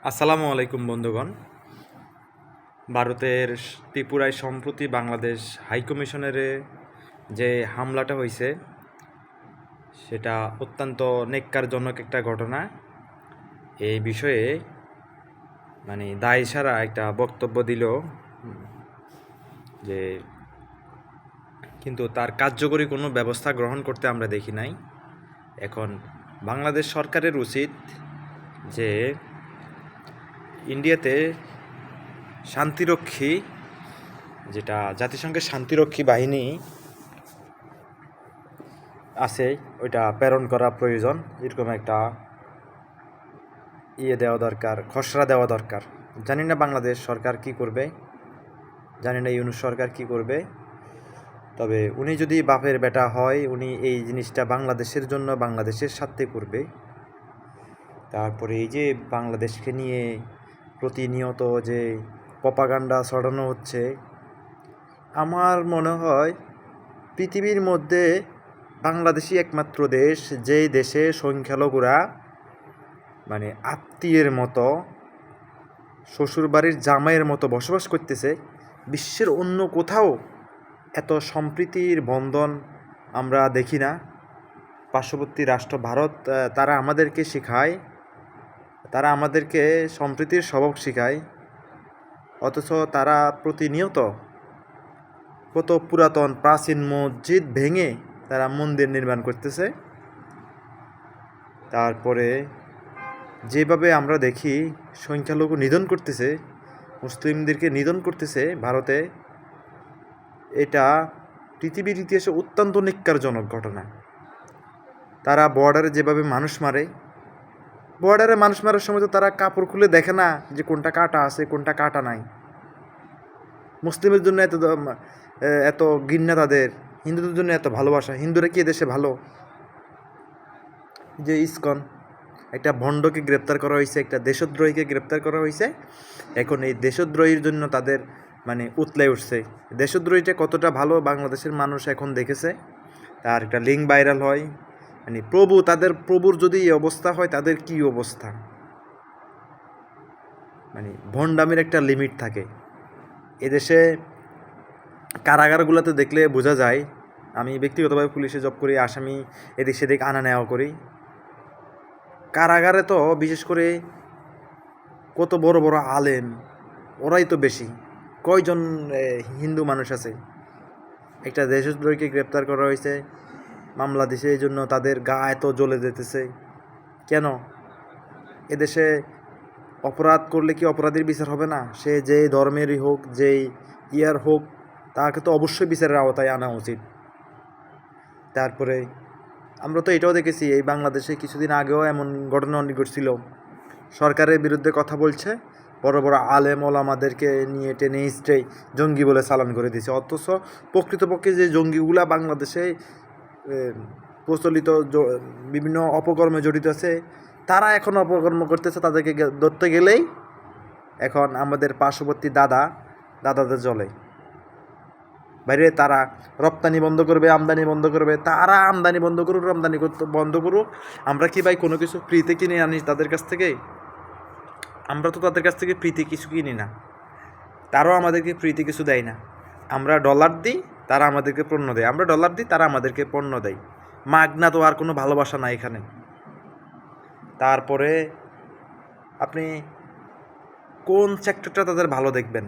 আসসালামু আলাইকুম বন্ধুগণ। ভারতের ত্রিপুরায় সম্প্রতি বাংলাদেশ হাইকমিশনারে যে হামলাটা হয়েছে সেটা অত্যন্ত নেক্কারজনক একটা ঘটনা। এই বিষয়ে দায় সারা একটা বক্তব্য দিল, যে কিন্তু তার কার্যকরী কোনো ব্যবস্থা গ্রহণ করতে আমরা দেখি নাই। এখন বাংলাদেশ সরকারের উচিত যে ইন্ডিয়াতে শান্তিরক্ষী, যেটা জাতিসংঘের শান্তিরক্ষী বাহিনী আছে, ওইটা প্রেরণ করা প্রয়োজন। এরকম একটা দেওয়া দরকার, খসড়া দেওয়া দরকার। জানি না বাংলাদেশ সরকার কি করবে, জানি না ইউনূস সরকার কি করবে। তবে উনি যদি বাপের বেটা হয়, উনি এই জিনিসটা বাংলাদেশের জন্য, বাংলাদেশের স্বার্থে করবে। তারপরে এই যে বাংলাদেশকে নিয়ে প্রতিনিয়ত যে প্রপাগান্ডা ছড়ানো হচ্ছে, আমার মনে হয় পৃথিবীর মধ্যে বাংলাদেশই একমাত্র দেশ যেই দেশে সংখ্যালঘুরা আত্মীয়ের মতো, শ্বশুরবাড়ির জামাইয়ের মতো বসবাস করতেছে। বিশ্বের অন্য কোথাও এত সম্প্রীতির বন্ধন আমরা দেখি না। পার্শ্ববর্তী রাষ্ট্র ভারত, তারা আমাদেরকে শেখায়, তারা আমাদেরকে সম্প্রীতির সবক শেখায়, অথচ তারা প্রতিনিয়ত কত পুরাতন প্রাচীন মসজিদ ভেঙে তারা মন্দির নির্মাণ করতেছে। তারপরে যেভাবে আমরা দেখি সংখ্যালঘু নিধন করতেছে, মুসলিমদেরকে নিধন করতেছে ভারতে, এটা পৃথিবীর ইতিহাসে অত্যন্ত নিক্কারজনক ঘটনা। তারা বর্ডারে যেভাবে মানুষ মারে, বর্ডারে মানুষ মারার সময় তো তারা কাপড় খুলে দেখে না যে কোনটা কাটা আছে কোনটা কাটা নাই। মুসলিমের জন্য এত ঘৃণা তাদের, হিন্দুদের জন্য এত ভালোবাসা। হিন্দুরা কি এদেশে ভালো? যে ইসকন, একটা ভণ্ডকে গ্রেপ্তার করা হয়েছে, একটা দেশদ্রোহীকে গ্রেপ্তার করা হয়েছে। এখন এই দেশদ্রোহীর জন্য তাদের উতলে উঠছে। দেশদ্রোহীটা কতটা ভালো বাংলাদেশের মানুষ এখন দেখেছে। তার একটা লিঙ্ক ভাইরাল হয়, তাদের প্রভুর যদি এই অবস্থা হয়, তাদের কি অবস্থা। ভণ্ডামির একটা লিমিট থাকে। এদেশে কারাগারগুলোতে দেখলে বোঝা যায়। আমি ব্যক্তিগতভাবে পুলিশে জব করি, আসামি এদিক সেদিক আনা নেওয়া করি। কারাগারে তো বিশেষ করে কত বড় বড় আলেম, ওরাই তো বেশি। কয়জন হিন্দু মানুষ আছে? একটা দেশদ্রোহীকে গ্রেপ্তার করা হয়েছে, মামলা দিছে, এই জন্য তাদের গা এত জ্বলে যেতেছে কেন? এদেশে অপরাধ করলে কি অপরাধীর বিচার হবে না? সে যে ধর্মেরই হোক, যেই ইয়ার হোক, তাকে তো অবশ্যই বিচারের আওতায় আনা উচিত। তারপরে আমরা তো এটাও দেখেছি, এই বাংলাদেশে কিছুদিন আগেও এমন ঘটনা ঘটছিল। সরকারের বিরুদ্ধে কথা বলছে, বড় বড় আলেম ওলামাদেরকে নিয়ে টেনে হিস্ট্রে জঙ্গি বলে চালান করে দিয়েছে। অথচ প্রকৃতপক্ষে যে জঙ্গিগুলা বাংলাদেশে প্রচলিত বিভিন্ন অপকর্মে জড়িত আছে, তারা এখন অপকর্ম করতেছে। তাদেরকে ধরতে গেলেই এখন আমাদের পার্শ্ববর্তী দাদাদের জলে বাইরে তারা রপ্তানি বন্ধ করবে, আমদানি বন্ধ করবে। তারা আমদানি বন্ধ করুক, রপ্তানি বন্ধ করুক। আমরা কি ভাই কোনো কিছু ফ্রিতে কিনে আনি তাদের কাছ থেকে? আমরা তো তাদের কাছ থেকে ফ্রিতে কিছু কিনি না, তারাও আমাদেরকে ফ্রিতে কিছু দেয় না। আমরা ডলার দিই, তারা আমাদেরকে পণ্য দেয়। আমরা ডলার দিই, তারা আমাদেরকে পণ্য দেয়। মাগনা তো আর কোনো ভালোবাসা নাই এখানে। তারপরে আপনি কোন সেক্টরটা তাদের ভালো দেখবেন?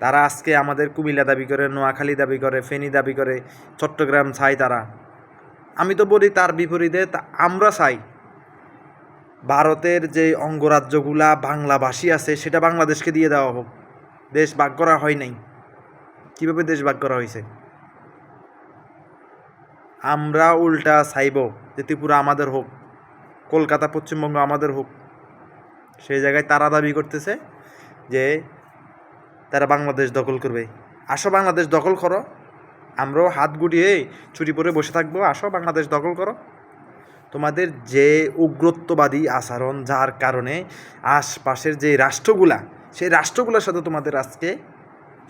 তারা আজকে আমাদের কুমিল্লা দাবি করে, নোয়াখালী দাবি করে, ফেনী দাবি করে, চট্টগ্রাম চাই তারা। আমি তো বলি তার বিপরীতে আমরা চাই ভারতের যে অঙ্গরাজ্যগুলা বাংলাভাষী আছে সেটা বাংলাদেশকে দিয়ে দেওয়া হোক। দেশ ভাগ করা হয় নাই। কীভাবে দেশ ভাগ করা হয়েছে? আমরা উল্টা চাইব যে ত্রিপুরা আমাদের হোক, কলকাতা পশ্চিমবঙ্গ আমাদের হোক। সেই জায়গায় তারা দাবি করতেছে যে তারা বাংলাদেশ দখল করবে। আসো বাংলাদেশ দখল করো, আমরাও হাত গুটিয়ে ছুটি পরে বসে থাকবো। আসো বাংলাদেশ দখল করো। তোমাদের যে উগ্রত্ববাদী আচরণ, যার কারণে আশপাশের যে রাষ্ট্রগুলা, সেই রাষ্ট্রগুলোর সাথে তোমাদের আজকে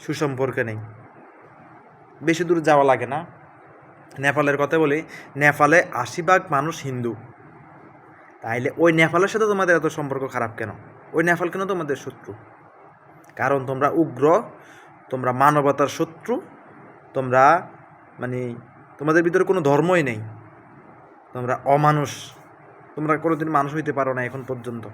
সুসম্পর্ক নেই। বেশি দূর যাওয়া লাগে না। নেপালের কথা বলি, নেপালে ৮০% মানুষ হিন্দু। তাইলে ওই নেপালের সাথে তোমাদের এত সম্পর্ক খারাপ কেন? ওই নেপাল কেন তোমাদের শত্রু? কারণ তোমরা উগ্র, তোমরা মানবতার শত্রু, তোমরা মানে তোমাদের ভিতরে কোনো ধর্মই নেই, তোমরা অমানুষ, তোমরা কোনোদিন মানুষ হইতে পারো না এখন পর্যন্ত।